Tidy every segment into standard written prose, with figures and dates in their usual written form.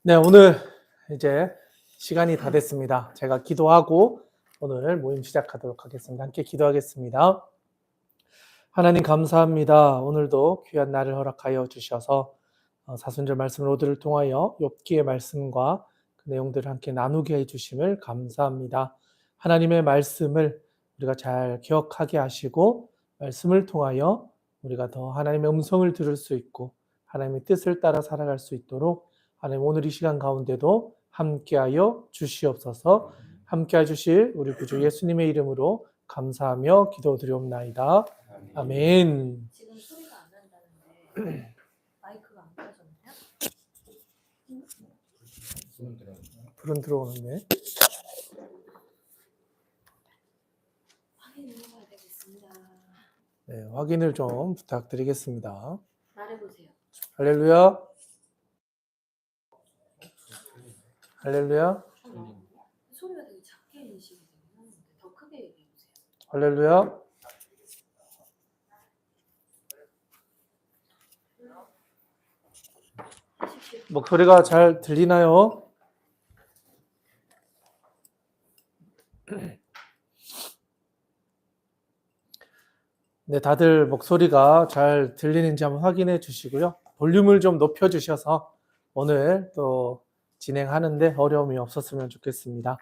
네, 오늘 이제 시간이 다 됐습니다. 제가 기도하고 오늘 모임 시작하도록 하겠습니다. 함께 기도하겠습니다. 하나님 감사합니다. 오늘도 귀한 날을 허락하여 주셔서 사순절 말씀 로드를 통하여 욥기의 말씀과 그 내용들을 함께 나누게 해 주심을 감사합니다. 하나님의 말씀을 우리가 잘 기억하게 하시고 말씀을 통하여 우리가 더 하나님의 음성을 들을 수 있고 하나님의 뜻을 따라 살아갈 수 있도록 하나님 오늘 이 시간 가운데도 함께하여 주시옵소서. 함께해 주실 우리 구주 예수님의 이름으로 감사하며 기도드리옵나이다. 아멘. 지금 소리가 안 난다는데 마이크가 안 켜졌나요? 불은 들어오는데. 확인해봐야 되겠습니다. 네, 확인을 좀 부탁드리겠습니다. 말해보세요. 할렐루야. 할렐루야. 소리가 되게 작게 내시게 되면 더 크게 얘기해보세요. 할렐루야. 목소리가 잘 들리나요? 네, 다들 목소리가 잘 들리는지 한번 확인해 주시고요. 볼륨을 좀 높여 주셔서 오늘 또 진행하는데 어려움이 없었으면 좋겠습니다.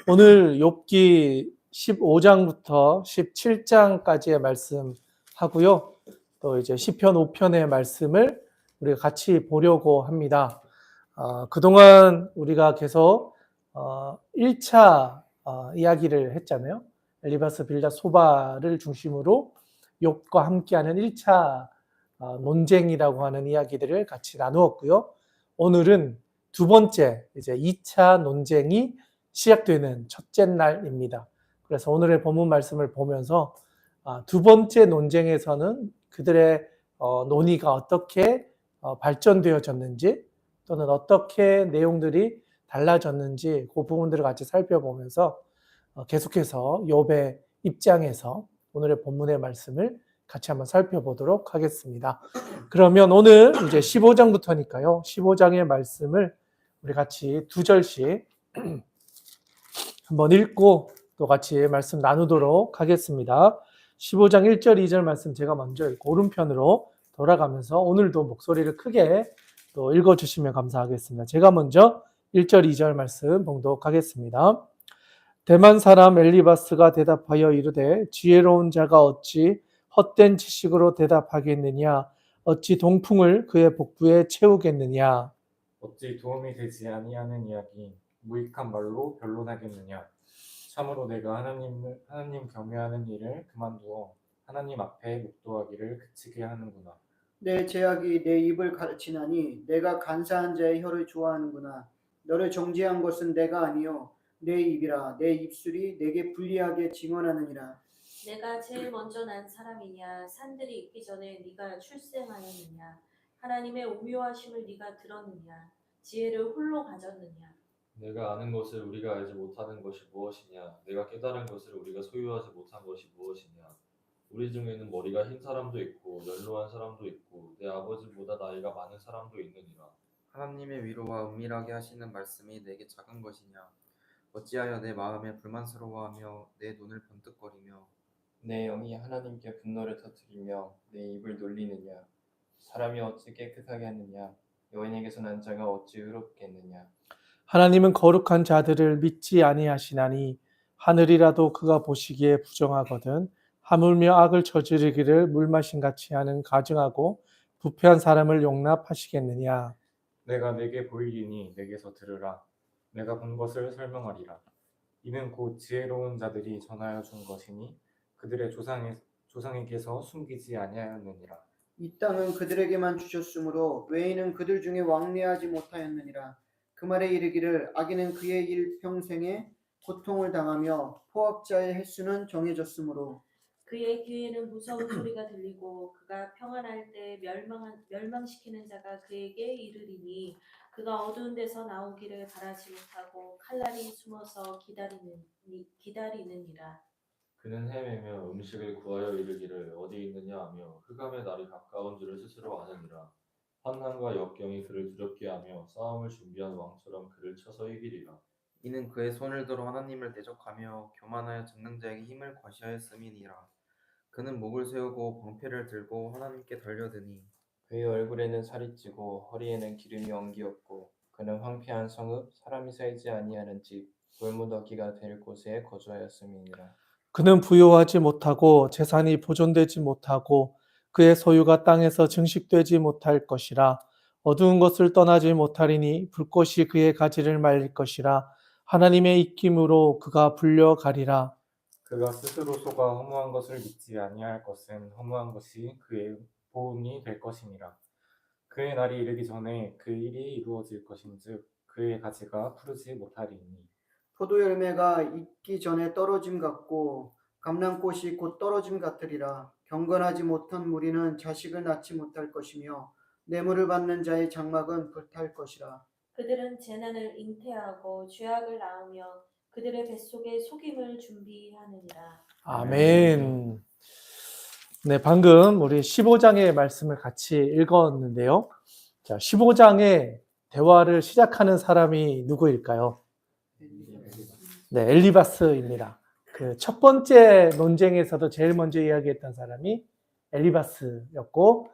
오늘 욥기 15장부터 17장까지의 말씀하고요. 또 이제 시편 5편의 말씀을 우리가 같이 보려고 합니다. 그동안 우리가 계속 1차 이야기를 했잖아요. 엘리바스 빌닷 소바를 중심으로 욥과 함께하는 1차 논쟁이라고 하는 이야기들을 같이 나누었고요. 오늘은 두 번째 이제 2차 논쟁이 시작되는 첫째 날입니다. 그래서 오늘의 본문 말씀을 보면서 두 번째 논쟁에서는 그들의 논의가 어떻게 발전되어졌는지 또는 어떻게 내용들이 달라졌는지 그 부분들을 같이 살펴보면서 계속해서 욥의 입장에서 오늘의 본문의 말씀을 같이 한번 살펴보도록 하겠습니다. 그러면 오늘 이제 15장부터니까요. 15장의 말씀을 우리 같이 두 절씩 한번 읽고 또 같이 말씀 나누도록 하겠습니다. 15장 1절, 2절 말씀 제가 먼저 읽고 오른편으로 돌아가면서 오늘도 목소리를 크게 또 읽어주시면 감사하겠습니다. 제가 먼저 1절, 2절 말씀 봉독하겠습니다. 대만 사람 엘리바스가 대답하여 이르되 지혜로운 자가 어찌 헛된 지식으로 대답하겠느냐 어찌 동풍을 그의 복부에 채우겠느냐 어찌 도움이 되지 아니하는 이야기 무익한 말로 변론하겠느냐. 참으로 내가 하나님 경외하는 일을 그만두어 하나님 앞에 묵도하기를 그치게 하는구나. 내 죄악이 내 입을 가르치나니 내가 간사한 자의 혀를 좋아하는구나. 너를 정죄한 것은 내가 아니요 내 입이라. 내 입술이 내게 불리하게 증언하느니라. 내가 제일 먼저 난 사람이냐? 산들이 있기 전에 네가 출생하였느냐? 하나님의 오묘하심을 네가 들었느냐? 지혜를 홀로 가졌느냐? 내가 아는 것을 우리가 알지 못하는 것이 무엇이냐? 내가 깨달은 것을 우리가 소유하지 못한 것이 무엇이냐? 우리 중에는 머리가 흰 사람도 있고 연로한 사람도 있고 내 아버지보다 나이가 많은 사람도 있느니라. 하나님의 위로와 은밀하게 하시는 말씀이 내게 작은 것이냐? 어찌하여 내 마음에 불만스러워하며 내 눈을 번뜩거리며 내 영이 하나님께 분노를 터뜨리며 내 입을 놀리느냐? 사람이 어찌 깨끗하게 하느냐? 여인에게서 난 자가 어찌 의롭겠느냐? 하나님은 거룩한 자들을 믿지 아니하시나니 하늘이라도 그가 보시기에 부정하거든 하물며 악을 저지르기를 물마신 같이 하는 가증하고 부패한 사람을 용납하시겠느냐? 내가 내게 보이리니 내게서 들으라. 내가 본 것을 설명하리라. 이는 곧 지혜로운 자들이 전하여 준 것이니 그들의 조상에게서 숨기지 아니하였느니라. 이 땅은 그들에게만 주셨으므로 외인은 그들 중에 왕래하지 못하였느니라. 그 말에 이르기를 악인은 그의 일평생에 고통을 당하며 포악자의 횟수는 정해졌으므로 그의 귀에는 무서운 소리가 들리고 그가 평안할 때 멸망시키는 자가 그에게 이르리니 그가 어두운 데서 나오기를 바라지 못하고 칼날이 숨어서 기다리느니라. 그는 헤매며 음식을 구하여 이르기를 어디 있느냐 하며 흑암의 날이 가까운 줄을 스스로 아느니라. 환난과 역경이 그를 두렵게 하며 싸움을 준비한 왕처럼 그를 쳐서 이기리라. 이는 그의 손을 들어 하나님을 대적하며 교만하여 전능자에게 힘을 과시하였음이니라. 그는 목을 세우고 방패를 들고 하나님께 달려드니 그의 얼굴에는 살이 찌고 허리에는 기름이 엉기었고 그는 황폐한 성읍 사람이 살지 아니하는 집 돌무더기가 될 곳에 거주하였음이니라. 그는 부요하지 못하고 재산이 보존되지 못하고 그의 소유가 땅에서 증식되지 못할 것이라. 어두운 것을 떠나지 못하리니 불꽃이 그의 가지를 말릴 것이라. 하나님의 입김으로 그가 불려가리라. 그가 스스로 속아 허무한 것을 믿지 아니할 것은 허무한 것이 그의 보응이 될 것이니라. 그의 날이 이르기 전에 그 일이 이루어질 것인즉 그의 가지가 푸르지 못하리니 포도 열매가 익기 전에 떨어짐 같고 감람꽃이 곧 떨어짐 같으리라. 경건하지 못한 무리는 자식을 낳지 못할 것이며 뇌물을 받는 자의 장막은 불탈 것이라. 그들은 재난을 잉태하고 죄악을 낳으며 그들의 뱃속에 속임을 준비하느니라. 아멘. 네, 방금 우리 15장의 말씀을 같이 읽었는데요. 자, 15장의 대화를 시작하는 사람이 누구일까요? 네, 엘리바스입니다. 그 첫 번째 논쟁에서도 제일 먼저 이야기했던 사람이 엘리바스였고,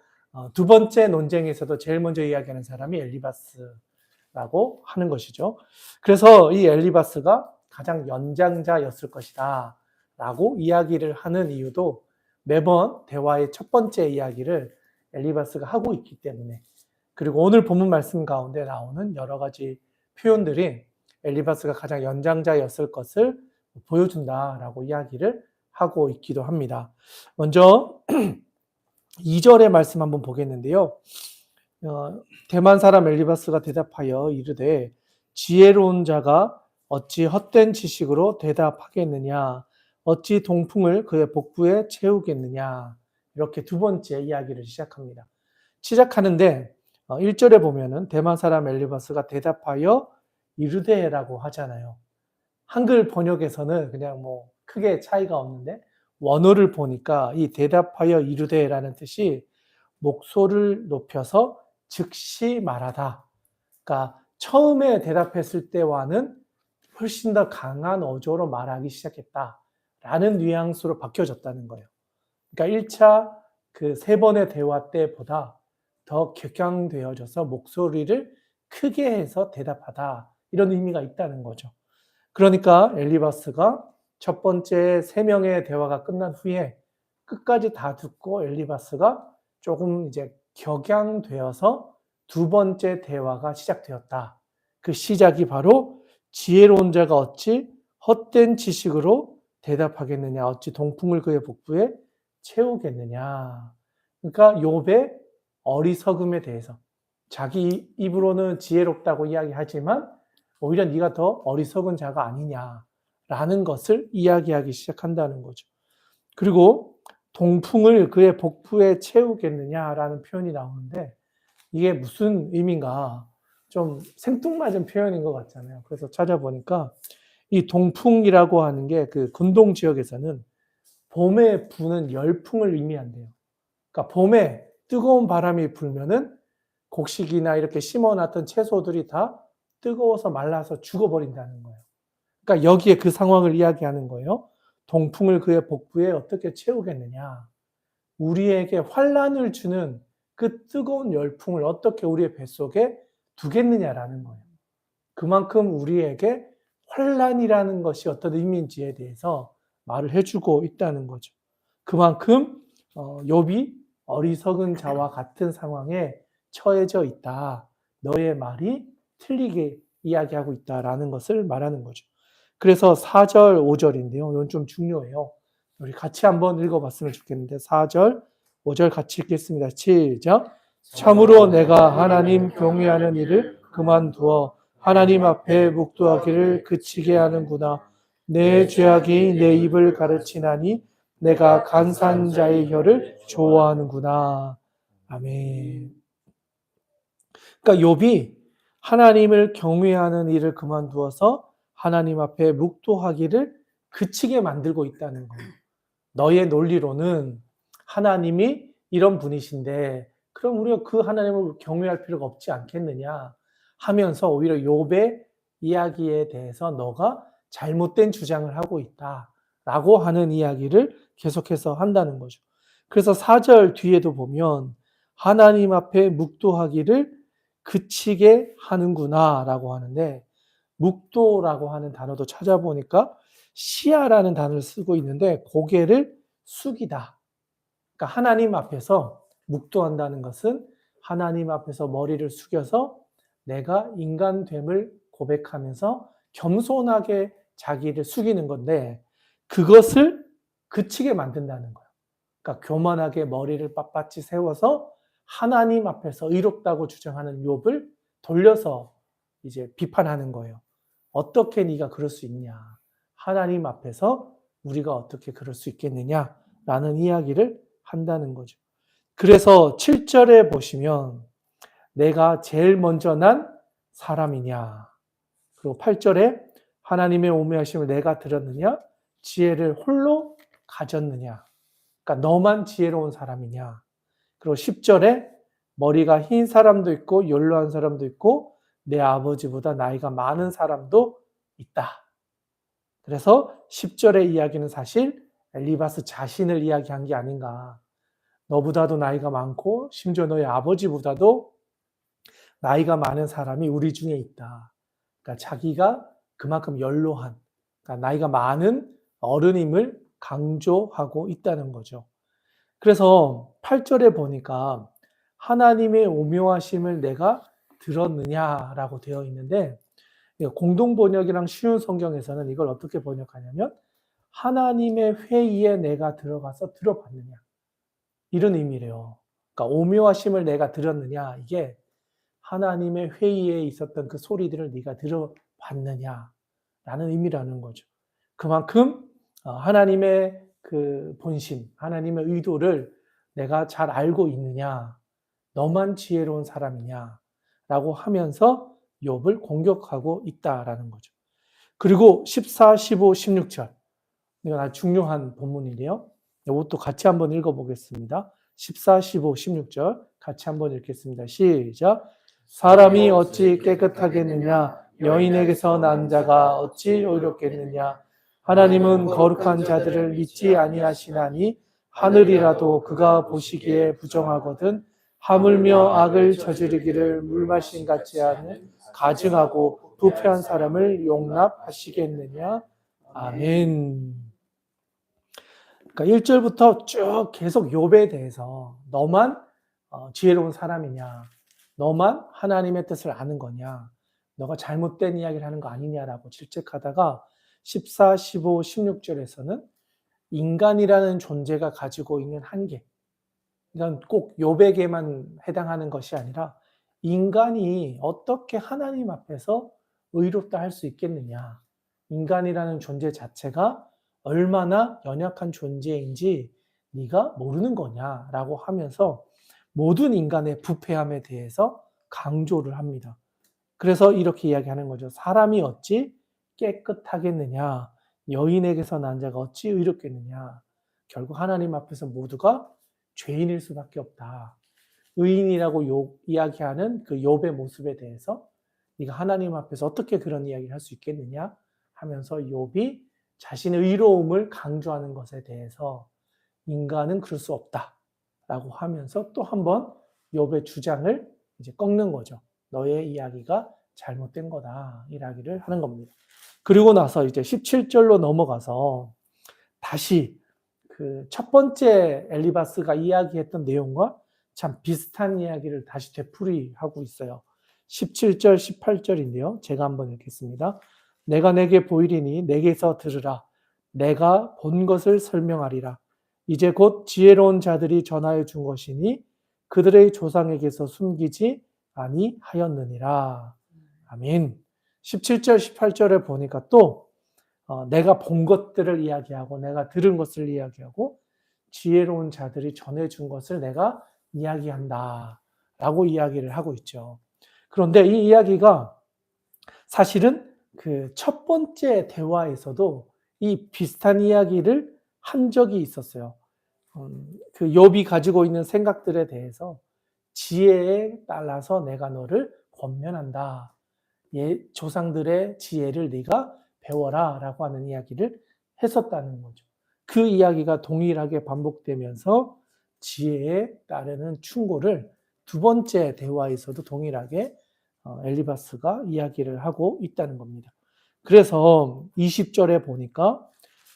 두 번째 논쟁에서도 제일 먼저 이야기하는 사람이 엘리바스라고 하는 것이죠. 그래서 이 엘리바스가 가장 연장자였을 것이다 라고 이야기를 하는 이유도 매번 대화의 첫 번째 이야기를 엘리바스가 하고 있기 때문에, 그리고 오늘 본문 말씀 가운데 나오는 여러 가지 표현들이 엘리바스가 가장 연장자였을 것을 보여준다라고 이야기를 하고 있기도 합니다. 먼저 2절의 말씀 한번 보겠는데요. 대만 사람 엘리바스가 대답하여 이르되 지혜로운 자가 어찌 헛된 지식으로 대답하겠느냐, 어찌 동풍을 그의 복부에 채우겠느냐. 이렇게 두 번째 이야기를 시작합니다. 시작하는데 1절에 보면은 대만 사람 엘리바스가 대답하여 이르되라고 하잖아요. 한글 번역에서는 그냥 뭐 크게 차이가 없는데 원어를 보니까 이 대답하여 이르되라는 뜻이 목소리를 높여서 즉시 말하다. 그러니까 처음에 대답했을 때와는 훨씬 더 강한 어조로 말하기 시작했다라는 뉘앙스로 바뀌어졌다는 거예요. 그러니까 1차 그 세 번의 대화 때보다 더 격양되어져서 목소리를 크게 해서 대답하다, 이런 의미가 있다는 거죠. 그러니까 엘리바스가 첫 번째 3명의 대화가 끝난 후에 끝까지 다 듣고 엘리바스가 조금 이제 격양되어서 두 번째 대화가 시작되었다. 그 시작이 바로 지혜로운 자가 어찌 헛된 지식으로 대답하겠느냐, 어찌 동풍을 그의 복부에 채우겠느냐. 그러니까 욥의 어리석음에 대해서, 자기 입으로는 지혜롭다고 이야기하지만 오히려 네가 더 어리석은 자가 아니냐라는 것을 이야기하기 시작한다는 거죠. 그리고 동풍을 그의 복부에 채우겠느냐라는 표현이 나오는데 이게 무슨 의미인가, 좀 생뚱맞은 표현인 것 같잖아요. 그래서 찾아보니까 이 동풍이라고 하는 게 그 근동 지역에서는 봄에 부는 열풍을 의미한대요. 그러니까 봄에 뜨거운 바람이 불면은 곡식이나 이렇게 심어놨던 채소들이 다 뜨거워서 말라서 죽어버린다는 거예요. 그러니까 여기에 그 상황을 이야기하는 거예요. 동풍을 그의 복부에 어떻게 채우겠느냐. 우리에게 환난을 주는 그 뜨거운 열풍을 어떻게 우리의 뱃속에 두겠느냐라는 거예요. 그만큼 우리에게 환난이라는 것이 어떤 의미인지에 대해서 말을 해주고 있다는 거죠. 그만큼 욥이 어리석은 자와 같은 상황에 처해져 있다. 너의 말이 틀리게 이야기하고 있다라는 것을 말하는 거죠. 그래서 4절, 5절인데요. 이건 좀 중요해요. 우리 같이 한번 읽어봤으면 좋겠는데 4절, 5절 같이 읽겠습니다. 시작. 참으로 내가 하나님 경외하는 일을 그만두어 하나님 앞에 묵도하기를 그치게 하는구나. 내 죄악이 내 입을 가르치나니 내가 간사한 자의 혀를 좋아하는구나. 아멘. 그러니까 욥이 하나님을 경외하는 일을 그만두어서 하나님 앞에 묵도하기를 그치게 만들고 있다는 거예요. 너의 논리로는 하나님이 이런 분이신데 그럼 우리가 그 하나님을 경외할 필요가 없지 않겠느냐 하면서 오히려 욥의 이야기에 대해서 너가 잘못된 주장을 하고 있다라고 하는 이야기를 계속해서 한다는 거죠. 그래서 4절 뒤에도 보면 하나님 앞에 묵도하기를 그치게 하는구나라고 하는데, 묵도라고 하는 단어도 찾아보니까 시야라는 단어를 쓰고 있는데 고개를 숙이다. 그러니까 하나님 앞에서 묵도한다는 것은 하나님 앞에서 머리를 숙여서 내가 인간됨을 고백하면서 겸손하게 자기를 숙이는 건데, 그것을 그치게 만든다는 거예요. 그러니까 교만하게 머리를 빳빳이 세워서 하나님 앞에서 의롭다고 주장하는 욥을 돌려서 이제 비판하는 거예요. 어떻게 네가 그럴 수 있냐? 하나님 앞에서 우리가 어떻게 그럴 수 있겠느냐라는 이야기를 한다는 거죠. 그래서 7절에 보시면 내가 제일 먼저 난 사람이냐? 그리고 8절에 하나님의 오묘하심을 내가 들었느냐? 지혜를 홀로 가졌느냐? 그러니까 너만 지혜로운 사람이냐? 그리고 10절에 머리가 흰 사람도 있고 연로한 사람도 있고 내 아버지보다 나이가 많은 사람도 있다. 그래서 10절의 이야기는 사실 엘리바스 자신을 이야기한 게 아닌가. 너보다도 나이가 많고 심지어 너의 아버지보다도 나이가 많은 사람이 우리 중에 있다. 그러니까 자기가 그만큼 연로한, 그러니까 나이가 많은 어른임을 강조하고 있다는 거죠. 그래서 8절에 보니까 하나님의 오묘하심을 내가 들었느냐라고 되어 있는데, 공동 번역이랑 쉬운 성경에서는 이걸 어떻게 번역하냐면 하나님의 회의에 내가 들어가서 들어봤느냐, 이런 의미래요. 그러니까 오묘하심을 내가 들었느냐, 이게 하나님의 회의에 있었던 그 소리들을 네가 들어봤느냐라는 의미라는 거죠. 그만큼 하나님의 그 본심, 하나님의 의도를 내가 잘 알고 있느냐, 너만 지혜로운 사람이냐라고 하면서 욥을 공격하고 있다라는 거죠. 그리고 14, 15, 16절, 이거 아주 중요한 본문인데요. 이것도 같이 한번 읽어보겠습니다. 14, 15, 16절 같이 한번 읽겠습니다. 시작. 사람이 어찌 깨끗하겠느냐? 여인에게서 난 자가 어찌 의롭겠느냐? 하나님은 거룩한 자들을 믿지 아니하시나니 하늘이라도 그가 보시기에 부정하거든 하물며 악을 저지르기를 물마신 같지 않은 가증하고 부패한 사람을 용납하시겠느냐? 아멘. 그러니까 1절부터 쭉 계속 욥에 대해서 너만 지혜로운 사람이냐, 너만 하나님의 뜻을 아는 거냐, 너가 잘못된 이야기를 하는 거 아니냐라고 질책하다가 14, 15, 16절에서는 인간이라는 존재가 가지고 있는 한계, 이건 꼭 욥에게만 해당하는 것이 아니라 인간이 어떻게 하나님 앞에서 의롭다 할 수 있겠느냐, 인간이라는 존재 자체가 얼마나 연약한 존재인지 네가 모르는 거냐라고 하면서 모든 인간의 부패함에 대해서 강조를 합니다. 그래서 이렇게 이야기하는 거죠. 사람이 어찌 깨끗하겠느냐, 여인에게서 난 자가 어찌 의롭겠느냐. 결국 하나님 앞에서 모두가 죄인일 수밖에 없다. 의인이라고 이야기하는 그 욥의 모습에 대해서 네가 하나님 앞에서 어떻게 그런 이야기를 할 수 있겠느냐 하면서 욥이 자신의 의로움을 강조하는 것에 대해서 인간은 그럴 수 없다라고 하면서 또 한 번 욥의 주장을 이제 꺾는 거죠. 너의 이야기가 잘못된 거다, 이야기를 하는 겁니다. 그리고 나서 이제 17절로 넘어가서 다시 그 첫 번째 엘리바스가 이야기했던 내용과 참 비슷한 이야기를 다시 되풀이하고 있어요. 17절, 18절인데요. 제가 한번 읽겠습니다. 내가 내게 보이리니 내게서 들으라. 내가 본 것을 설명하리라. 이제 곧 지혜로운 자들이 전하여 준 것이니 그들의 조상에게서 숨기지 아니하였느니라. 아멘. 17절, 18절에 보니까 또 내가 본 것들을 이야기하고 내가 들은 것을 이야기하고 지혜로운 자들이 전해준 것을 내가 이야기한다 라고 이야기를 하고 있죠. 그런데 이 이야기가 사실은 그 첫 번째 대화에서도 이 비슷한 이야기를 한 적이 있었어요. 그 욥이 가지고 있는 생각들에 대해서 지혜에 따라서 내가 너를 권면한다. 조상들의 지혜를 네가 배워라 라고 하는 이야기를 했었다는 거죠. 그 이야기가 동일하게 반복되면서 지혜에 따르는 충고를 두 번째 대화에서도 동일하게 엘리바스가 이야기를 하고 있다는 겁니다. 그래서 20절에 보니까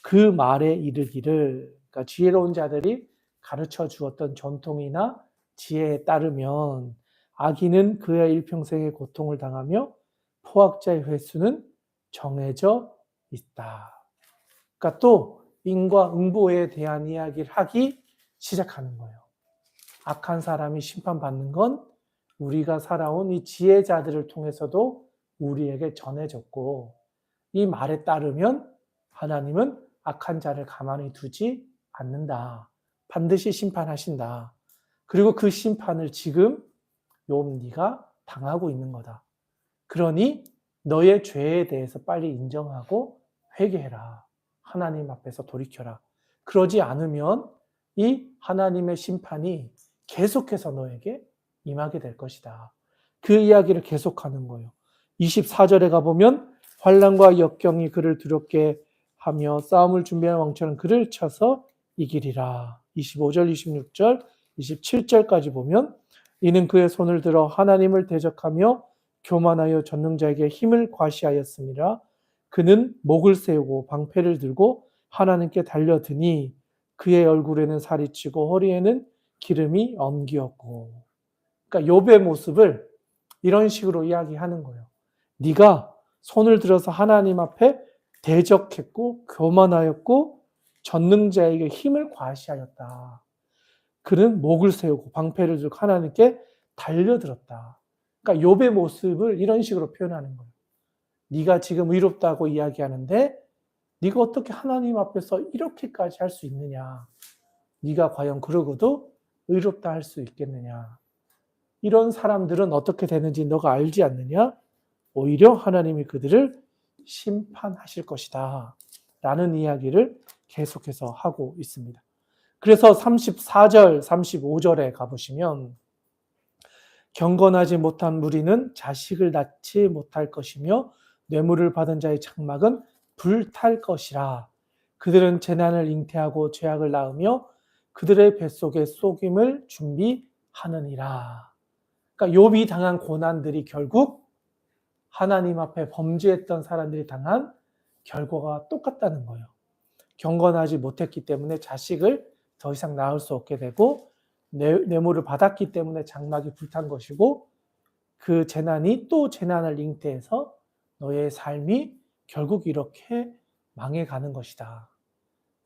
그 말에 이르기를, 그러니까 지혜로운 자들이 가르쳐 주었던 전통이나 지혜에 따르면 악인은 그의 일평생의 고통을 당하며 포악자의 횟수는 정해져 있다. 그러니까 또 인과응보에 대한 이야기를 하기 시작하는 거예요. 악한 사람이 심판받는 건 우리가 살아온 이 지혜자들을 통해서도 우리에게 전해졌고, 이 말에 따르면 하나님은 악한 자를 가만히 두지 않는다. 반드시 심판하신다. 그리고 그 심판을 지금 욥 네가 당하고 있는 거다. 그러니 너의 죄에 대해서 빨리 인정하고 회개해라. 하나님 앞에서 돌이켜라. 그러지 않으면 이 하나님의 심판이 계속해서 너에게 임하게 될 것이다. 그 이야기를 계속하는 거예요. 24절에 가보면 환난과 역경이 그를 두렵게 하며 싸움을 준비한 왕처럼 그를 쳐서 이기리라. 25절, 26절, 27절까지 보면 이는 그의 손을 들어 하나님을 대적하며 교만하여 전능자에게 힘을 과시하였습니다. 그는 목을 세우고 방패를 들고 하나님께 달려드니 그의 얼굴에는 살이 찌고 허리에는 기름이 엉기었고. 그러니까 욥의 모습을 이런 식으로 이야기하는 거예요. 네가 손을 들어서 하나님 앞에 대적했고 교만하였고 전능자에게 힘을 과시하였다. 그는 목을 세우고 방패를 들고 하나님께 달려들었다. 그러니까 욥의 모습을 이런 식으로 표현하는 거예요. 네가 지금 의롭다고 이야기하는데 네가 어떻게 하나님 앞에서 이렇게까지 할 수 있느냐? 네가 과연 그러고도 의롭다 할 수 있겠느냐? 이런 사람들은 어떻게 되는지 너가 알지 않느냐? 오히려 하나님이 그들을 심판하실 것이다. 라는 이야기를 계속해서 하고 있습니다. 그래서 34절, 35절에 가보시면 경건하지 못한 무리는 자식을 낳지 못할 것이며 뇌물을 받은 자의 장막은 불탈 것이라. 그들은 재난을 잉태하고 죄악을 낳으며 그들의 뱃속에 속임을 준비하느니라. 그러니까 욥이 당한 고난들이 결국 하나님 앞에 범죄했던 사람들이 당한 결과가 똑같다는 거예요. 경건하지 못했기 때문에 자식을 더 이상 낳을 수 없게 되고 뇌물을 받았기 때문에 장막이 불탄 것이고 그 재난이 또 재난을 잉태해서 너의 삶이 결국 이렇게 망해가는 것이다.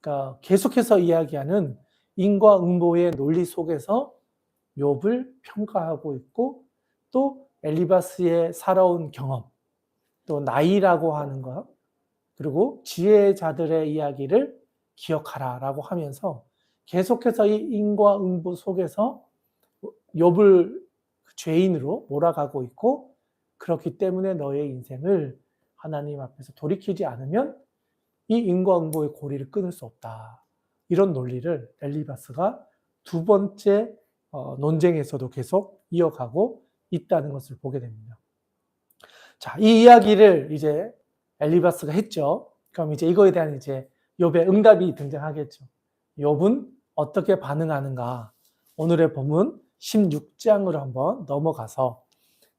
그러니까 계속해서 이야기하는 인과응보의 논리 속에서 욥을 평가하고 있고 또 엘리바스의 살아온 경험, 또 나이라고 하는 것, 그리고 지혜자들의 이야기를 기억하라라고 하면서 계속해서 이 인과응보 속에서 욥을 죄인으로 몰아가고 있고 그렇기 때문에 너의 인생을 하나님 앞에서 돌이키지 않으면 이 인과응보의 고리를 끊을 수 없다. 이런 논리를 엘리바스가 두 번째 논쟁에서도 계속 이어가고 있다는 것을 보게 됩니다. 자, 이 이야기를 이제 엘리바스가 했죠. 그럼 이제 이거에 대한 이제 욥의 응답이 등장하겠죠. 욥은 어떻게 반응하는가? 오늘의 본문 16장으로 한번 넘어가서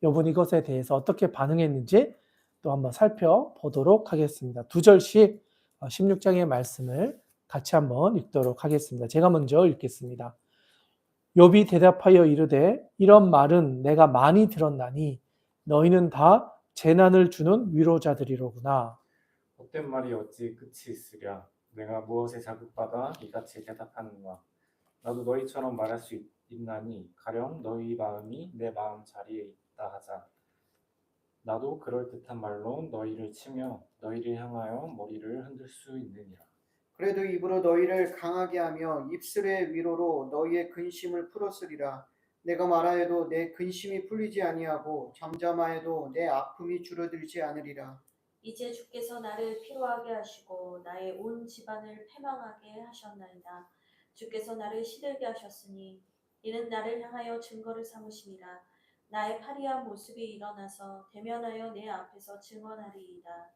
욥은 이것에 대해서 어떻게 반응했는지 또 한번 살펴보도록 하겠습니다. 두 절씩 16장의 말씀을 같이 한번 읽도록 하겠습니다. 제가 먼저 읽겠습니다. 욥이 대답하여 이르되 이런 말은 내가 많이 들었나니 너희는 다 재난을 주는 위로자들이로구나. 헛된 말이 어찌 끝이 있으랴. 내가 무엇에 자극받아 이같이 대답하는가. 나도 너희처럼 말할 수 있나니 가령 너희 마음이 내 마음 자리에 있다 하자. 나도 그럴듯한 말로 너희를 치며 너희를 향하여 머리를 흔들 수 있느니라. 그래도 입으로 너희를 강하게 하며 입술의 위로로 너희의 근심을 풀었으리라. 내가 말하여도 내 근심이 풀리지 아니하고 잠잠하여도 내 아픔이 줄어들지 않으리라. 이제 주께서 나를 피로하게 하시고 나의 온 집안을 패망하게 하셨나이다. 주께서 나를 시들게 하셨으니 이는 나를 향하여 증거를 삼으심이라. 나의 파리한 모습이 일어나서 대면하여 내 앞에서 증언하리이다.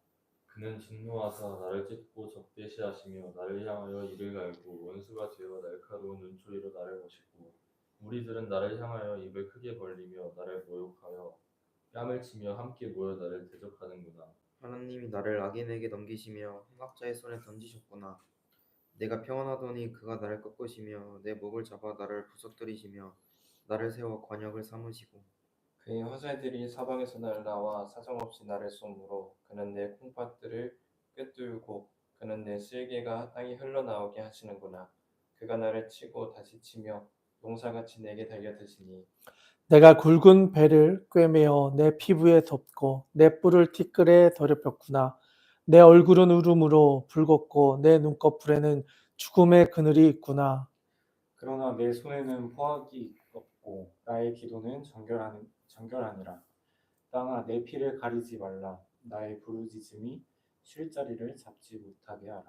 그는 진노하사 나를 찢고 적대시하시며 나를 향하여 이를 갈고 원수가 되어 날카로운 눈초리로 나를 보시고 무리들은 나를 향하여 입을 크게 벌리며 나를 모욕하여 뺨을 치며 함께 모여 나를 대적하는구나. 하나님이 나를 악인에게 넘기시며 행악자의 손에 던지셨구나. 내가 평안하더니 그가 나를 꺾으시며 내 목을 잡아 나를 부서뜨리시며 나를 세워 관역을 삼으시고 그의 화살들이 사방에서 날라와 사정없이 나를 쏘므로 그는 내 콩팥들을 꿰뚫고 그는 내 쓸개가 땅에 흘러나오게 하시는구나. 그가 나를 치고 다시 치며 용사같이 내게 달려드시니 내가 굵은 배를 꿰매어 내 피부에 덮고 내 뿔을 티끌에 더럽혔구나. 내 얼굴은 울음으로 붉었고 내 눈꺼풀에는 죽음의 그늘이 있구나. 그러나 내 손에는 포악이 없고 나의 기도는 정결하니라. 땅아 내 피를 가리지 말라. 나의 부르짖음이 쉴 자리를 잡지 못하게 하라.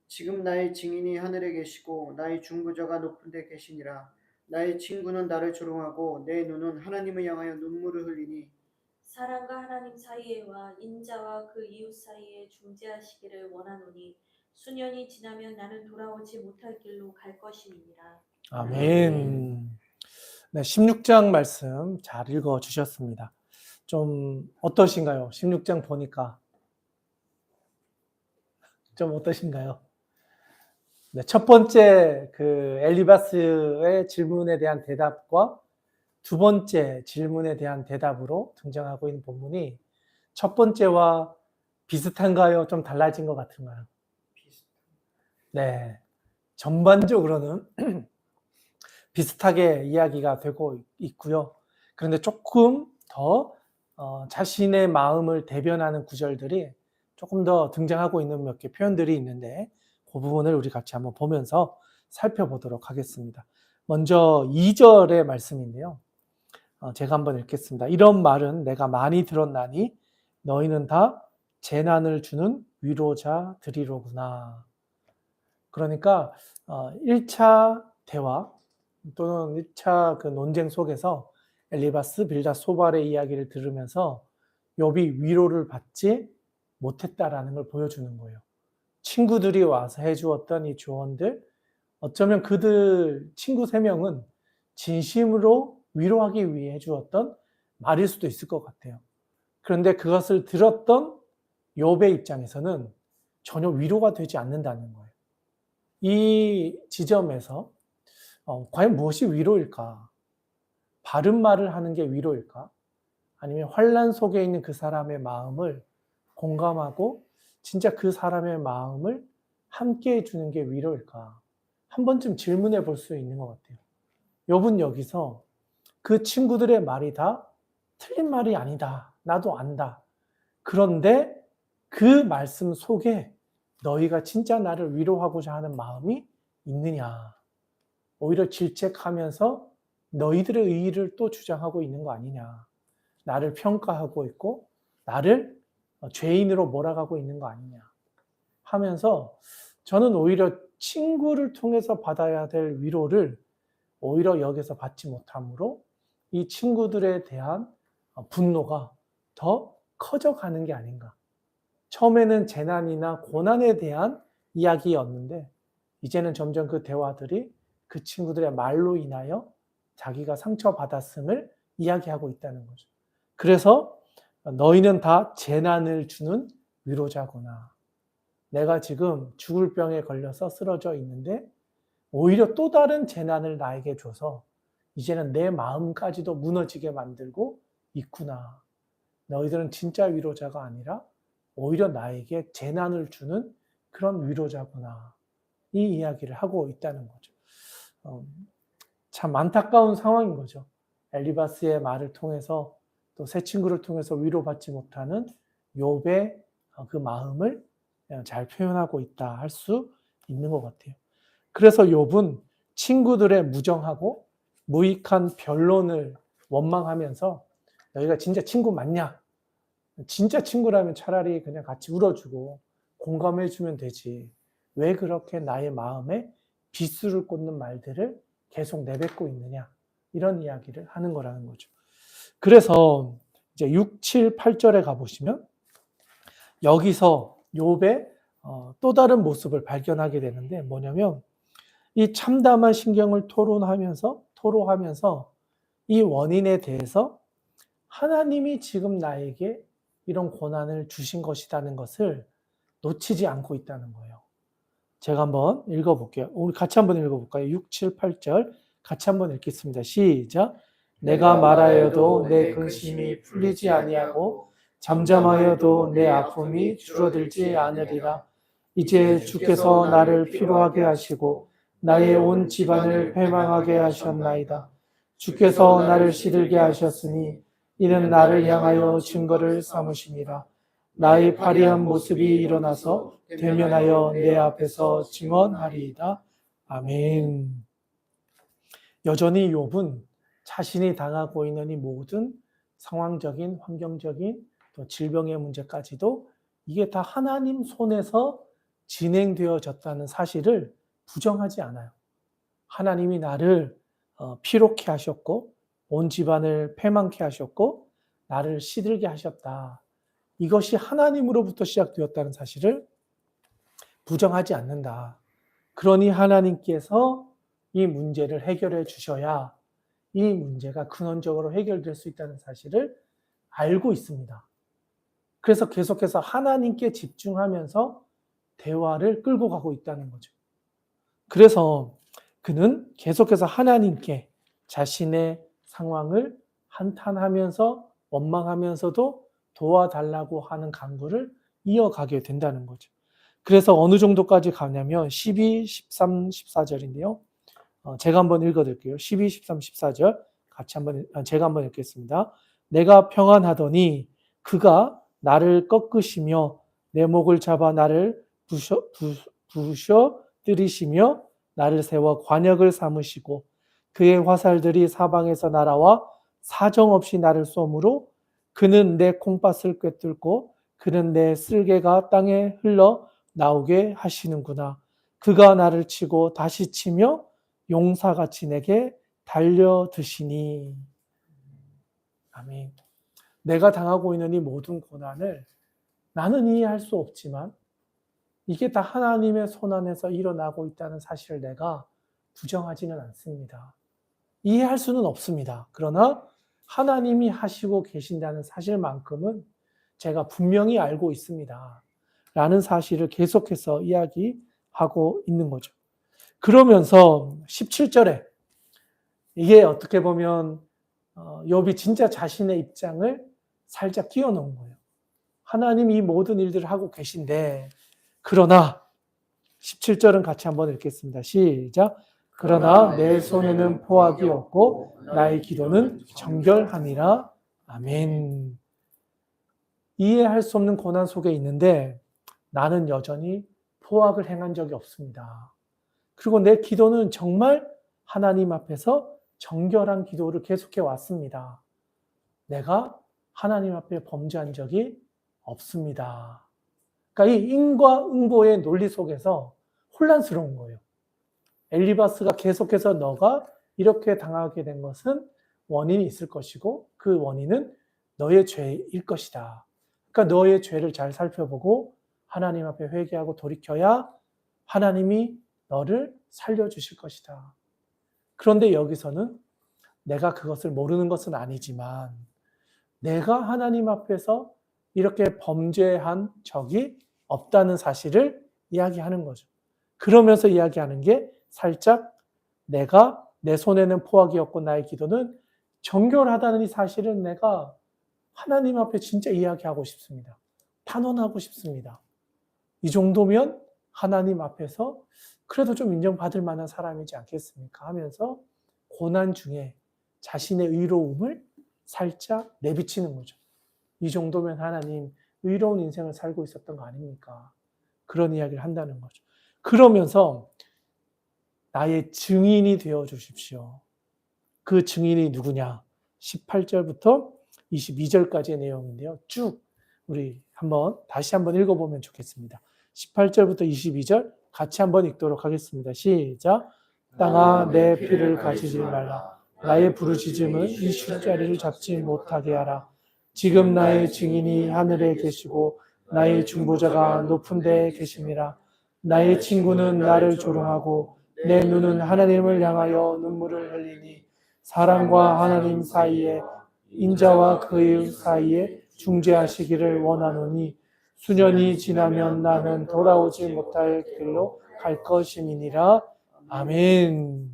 지금 나의 증인이 하늘에 계시고 나의 중보자가 높은 데 계시니라. 나의 친구는 나를 조롱하고 내 눈은 하나님을 향하여 눈물을 흘리니 사람과 하나님 사이에와 인자와 그 이웃 사이에 중재하시기를 원하노니 수년이 지나면 나는 돌아오지 못할 길로 갈 것임이니라. 아멘. 네, 16장 말씀 잘 읽어 주셨습니다. 좀 어떠신가요? 16장 보니까 좀 어떠신가요? 네, 첫 번째 그 엘리바스의 질문에 대한 대답과 두 번째 질문에 대한 대답으로 등장하고 있는 본문이 첫 번째와 비슷한가요? 좀 달라진 것 같은가요? 네, 전반적으로는 비슷하게 이야기가 되고 있고요. 그런데 조금 더 자신의 마음을 대변하는 구절들이 조금 더 등장하고 있는 몇 개 표현들이 있는데 그 부분을 우리 같이 한번 보면서 살펴보도록 하겠습니다. 먼저 2절의 말씀인데요. 제가 한번 읽겠습니다. 이런 말은 내가 많이 들었나니 너희는 다 재난을 주는 위로자들이로구나. 그러니까 1차 대화 또는 1차 그 논쟁 속에서 엘리바스, 빌닷, 소발의 이야기를 들으면서 욥이 위로를 받지 못했다라는 걸 보여주는 거예요. 친구들이 와서 해주었던 이 조언들, 어쩌면 그들 친구 3명은 진심으로 위로하기 위해 해주었던 말일 수도 있을 것 같아요. 그런데 그것을 들었던 욥의 입장에서는 전혀 위로가 되지 않는다는 거예요. 이 지점에서 과연 무엇이 위로일까? 바른 말을 하는 게 위로일까? 아니면 환난 속에 있는 그 사람의 마음을 공감하고 진짜 그 사람의 마음을 함께 해주는 게 위로일까? 한 번쯤 질문해 볼 수 있는 것 같아요. 욥은 여기서 그 친구들의 말이 다 틀린 말이 아니다. 나도 안다. 그런데 그 말씀 속에 너희가 진짜 나를 위로하고자 하는 마음이 있느냐? 오히려 질책하면서 너희들의 의의를 또 주장하고 있는 거 아니냐? 나를 평가하고 있고 나를 죄인으로 몰아가고 있는 거 아니냐? 하면서 저는 오히려 친구를 통해서 받아야 될 위로를 오히려 여기서 받지 못함으로 이 친구들에 대한 분노가 더 커져가는 게 아닌가. 처음에는 재난이나 고난에 대한 이야기였는데 이제는 점점 그 대화들이 그 친구들의 말로 인하여 자기가 상처받았음을 이야기하고 있다는 거죠. 그래서 너희는 다 재난을 주는 위로자구나. 내가 지금 죽을 병에 걸려서 쓰러져 있는데 오히려 또 다른 재난을 나에게 줘서 이제는 내 마음까지도 무너지게 만들고 있구나. 너희들은 진짜 위로자가 아니라 오히려 나에게 재난을 주는 그런 위로자구나. 이 이야기를 하고 있다는 거죠. 참 안타까운 상황인 거죠. 엘리바스의 말을 통해서 또 새 친구를 통해서 위로받지 못하는 욥의 그 마음을 잘 표현하고 있다 할 수 있는 것 같아요. 그래서 욥은 친구들의 무정하고 무익한 변론을 원망하면서 너희가 진짜 친구 맞냐? 진짜 친구라면 차라리 그냥 같이 울어주고 공감해주면 되지. 왜 그렇게 나의 마음에 비수를 꽂는 말들을 계속 내뱉고 있느냐, 이런 이야기를 하는 거라는 거죠. 그래서 이제 6, 7, 8절에 가보시면 여기서 욥의 또 다른 모습을 발견하게 되는데 뭐냐면 이 참담한 신경을 토로하면서 이 원인에 대해서 하나님이 지금 나에게 이런 고난을 주신 것이라는 것을 놓치지 않고 있다는 거예요. 제가 한번 읽어볼게요. 우리 같이 한번 읽어볼까요? 6, 7, 8절 같이 한번 읽겠습니다. 시작. 내가 말하여도 내 근심이 풀리지 아니하고 잠잠하여도 내 아픔이 줄어들지 않으리라. 이제 주께서 나를 피로하게 하시고 나의 온 집안을 패망하게 하셨나이다. 주께서 나를 시들게 하셨으니 이는 나를 향하여 증거를 삼으심이라. 나의 파리한 모습이 일어나서 대면하여 내 앞에서 증언하리이다. 아멘. 여전히 욥은 자신이 당하고 있는 이 모든 상황적인, 환경적인, 또 질병의 문제까지도 이게 다 하나님 손에서 진행되어졌다는 사실을 부정하지 않아요. 하나님이 나를 피롭게 하셨고 온 집안을 패망케 하셨고 나를 시들게 하셨다. 이것이 하나님으로부터 시작되었다는 사실을 부정하지 않는다. 그러니 하나님께서 이 문제를 해결해 주셔야 이 문제가 근원적으로 해결될 수 있다는 사실을 알고 있습니다. 그래서 계속해서 하나님께 집중하면서 대화를 끌고 가고 있다는 거죠. 그래서 그는 계속해서 하나님께 자신의 상황을 한탄하면서 원망하면서도 도와달라고 하는 간구를 이어가게 된다는 거죠. 그래서 어느 정도까지 가냐면 12, 13, 14절인데요. 제가 한번 읽어드릴게요. 12, 13, 14절 제가 한번 읽겠습니다. 내가 평안하더니 그가 나를 꺾으시며 내 목을 잡아 나를 부셔 뜨리시며 나를 세워 관역을 삼으시고 그의 화살들이 사방에서 날아와 사정없이 나를 쏘므로 그는 내 콩팥을 꿰뚫고 그는 내 쓸개가 땅에 흘러 나오게 하시는구나. 그가 나를 치고 다시 치며 용사같이 내게 달려드시니. 아멘. 내가 당하고 있는 이 모든 고난을 나는 이해할 수 없지만 이게 다 하나님의 손안에서 일어나고 있다는 사실을 내가 부정하지는 않습니다. 이해할 수는 없습니다. 그러나 하나님이 하시고 계신다는 사실만큼은 제가 분명히 알고 있습니다. 라는 사실을 계속해서 이야기하고 있는 거죠. 그러면서 17절에 이게 어떻게 보면 욥이 진짜 자신의 입장을 살짝 끼워 넣은 거예요. 하나님이 이 모든 일들을 하고 계신데 그러나 17절은 같이 한번 읽겠습니다. 시작. 그러나 내 손에는 포악이 없고 나의 기도는 정결함이라. 아멘. 이해할 수 없는 고난 속에 있는데 나는 여전히 포악을 행한 적이 없습니다. 그리고 내 기도는 정말 하나님 앞에서 정결한 기도를 계속해 왔습니다. 내가 하나님 앞에 범죄한 적이 없습니다. 그러니까 이 인과 응보의 논리 속에서 혼란스러운 거예요. 엘리바스가 계속해서 너가 이렇게 당하게 된 것은 원인이 있을 것이고 그 원인은 너의 죄일 것이다. 그러니까 너의 죄를 잘 살펴보고 하나님 앞에 회개하고 돌이켜야 하나님이 너를 살려주실 것이다. 그런데 여기서는 내가 그것을 모르는 것은 아니지만 내가 하나님 앞에서 이렇게 범죄한 적이 없다는 사실을 이야기하는 거죠. 그러면서 이야기하는 게 살짝 내가 내 손에는 포악이 없고 나의 기도는 정결하다는 이 사실은 내가 하나님 앞에 진짜 이야기하고 싶습니다. 탄원하고 싶습니다. 이 정도면 하나님 앞에서 그래도 좀 인정받을 만한 사람이지 않겠습니까? 하면서 고난 중에 자신의 의로움을 살짝 내비치는 거죠. 이 정도면 하나님 의로운 인생을 살고 있었던 거 아닙니까? 그런 이야기를 한다는 거죠. 그러면서 나의 증인이 되어 주십시오. 그 증인이 누구냐? 18절부터 22절까지의 내용인데요. 쭉 우리 다시 한번 읽어보면 좋겠습니다. 18절부터 22절 같이 한번 읽도록 하겠습니다. 시작. 땅아 내 피를 가지지 말라. 나의 부르짖음은 이 술자리를 잡지 못하게 하라. 지금 나의 증인이 하늘에 계시고 나의 중보자가 높은 데에 계심이라. 나의 친구는 나를 조롱하고 내 눈은 하나님을 향하여 눈물을 흘리니 사람과 하나님 사이에 인자와 그의 사이에 중재하시기를 원하노니 수년이 지나면 나는 돌아오지 못할 길로 갈 것임이니라. 아멘.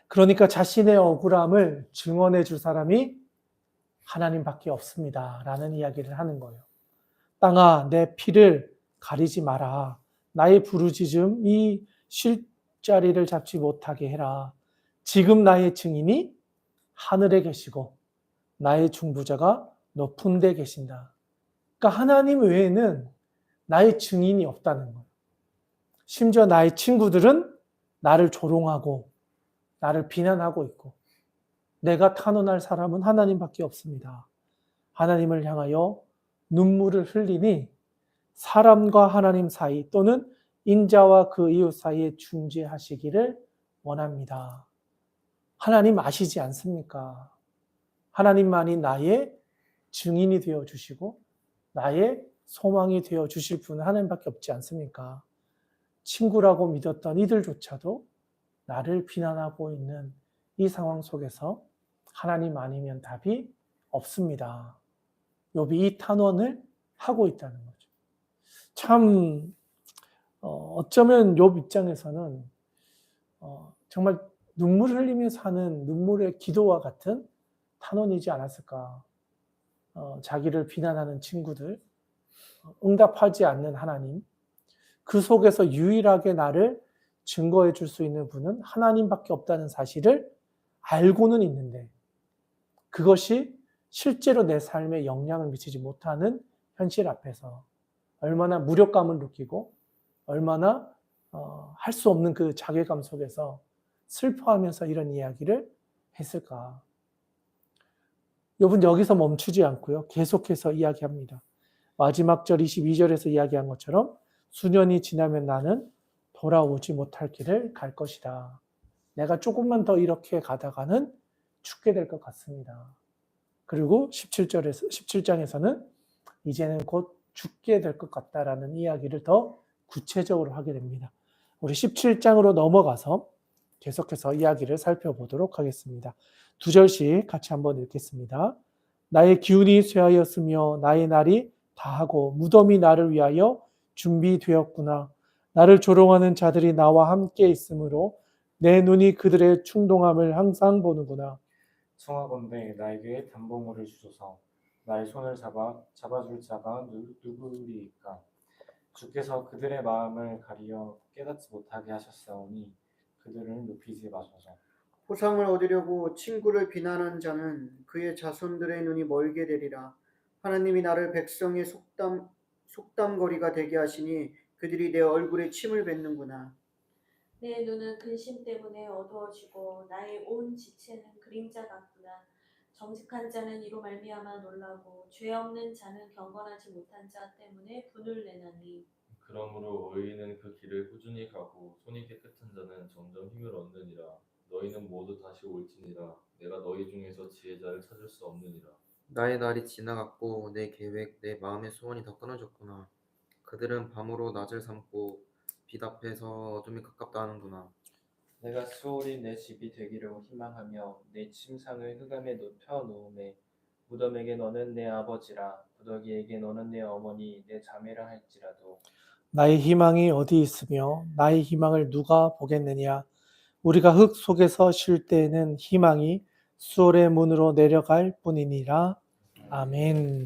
그러니까 자신의 억울함을 증언해 줄 사람이 하나님밖에 없습니다. 라는 이야기를 하는 거예요. 땅아, 내 피를 가리지 마라. 나의 부르짖음, 이 쉴자리를 잡지 못하게 해라. 지금 나의 증인이 하늘에 계시고 나의 중보자가 높은 데 계신다. 그러니까 하나님 외에는 나의 증인이 없다는 거예요. 심지어 나의 친구들은 나를 조롱하고 나를 비난하고 있고 내가 탄원할 사람은 하나님밖에 없습니다. 하나님을 향하여 눈물을 흘리니 사람과 하나님 사이 또는 인자와 그 이웃 사이에 중재하시기를 원합니다. 하나님 아시지 않습니까? 하나님만이 나의 증인이 되어 주시고 나의 소망이 되어 주실 분은 하나님밖에 없지 않습니까? 친구라고 믿었던 이들조차도 나를 비난하고 있는 이 상황 속에서 하나님 아니면 답이 없습니다. 욥이 이 탄원을 하고 있다는 거죠. 참 어쩌면 욥 입장에서는 정말 눈물을 흘리며 사는 눈물의 기도와 같은 탄원이지 않았을까. 자기를 비난하는 친구들, 응답하지 않는 하나님, 그 속에서 유일하게 나를 증거해 줄 수 있는 분은 하나님밖에 없다는 사실을 알고는 있는데 그것이 실제로 내 삶에 영향을 미치지 못하는 현실 앞에서 얼마나 무력감을 느끼고 얼마나 할 수 없는 그 자괴감 속에서 슬퍼하면서 이런 이야기를 했을까. 욥은 여기서 멈추지 않고요. 계속해서 이야기합니다. 마지막 절 22절에서 이야기한 것처럼 수년이 지나면 나는 돌아오지 못할 길을 갈 것이다. 내가 조금만 더 이렇게 가다가는 죽게 될 것 같습니다. 그리고 17장에서는 이제는 곧 죽게 될 것 같다라는 이야기를 더 구체적으로 하게 됩니다. 우리 17장으로 넘어가서 계속해서 이야기를 살펴보도록 하겠습니다. 2절씩 같이 한번 읽겠습니다. 나의 기운이 쇠하였으며 나의 날이 다하고 무덤이 나를 위하여 준비되었구나. 나를 조롱하는 자들이 나와 함께 있으므로 내 눈이 그들의 충동함을 항상 보는구나. 청하건대 나에게 담보물을 주소서. 나의 손을 잡아줄 자가 누구리이까. 주께서 그들의 마음을 가리어 깨닫지 못하게 하셨사오니 그들을 높이지 마소서. 보상을 얻으려고 친구를 비난한 자는 그의 자손들의 눈이 멀게 되리라. 하나님이 나를 백성의 속담거리가 되게 하시니 그들이 내 얼굴에 침을 뱉는구나. 내 눈은 근심 때문에 어두워지고 나의 온 지체는 그림자 같구나. 정직한 자는 이로 말미암아 놀라고 죄 없는 자는 경건하지 못한 자 때문에 분을 내나니. 그러므로 의인은 그 길을 꾸준히 가고 손이 깨끗한 자는 점점 힘을 얻느니라. 너희는 모두 다시 올지니라. 내가 너희 중에서 지혜자를 찾을 수 없느니라. 나의 날이 지나갔고 내 계획, 내 마음의 소원이 다 끊어졌구나. 그들은 밤으로 낮을 삼고 빛 앞에서 어둠이 가깝다 하는구나. 내가 수월이 내 집이 되기를 희망하며 내 침상을 흑암에 펴 놓음에 무덤에게 너는 내 아버지라 구더기에게 너는 내 어머니 내 자매라 할지라도 나의 희망이 어디 있으며 나의 희망을 누가 보겠느냐. 우리가 흙 속에서 쉴 때에는 희망이 수월의 문으로 내려갈 뿐이니라. 아멘.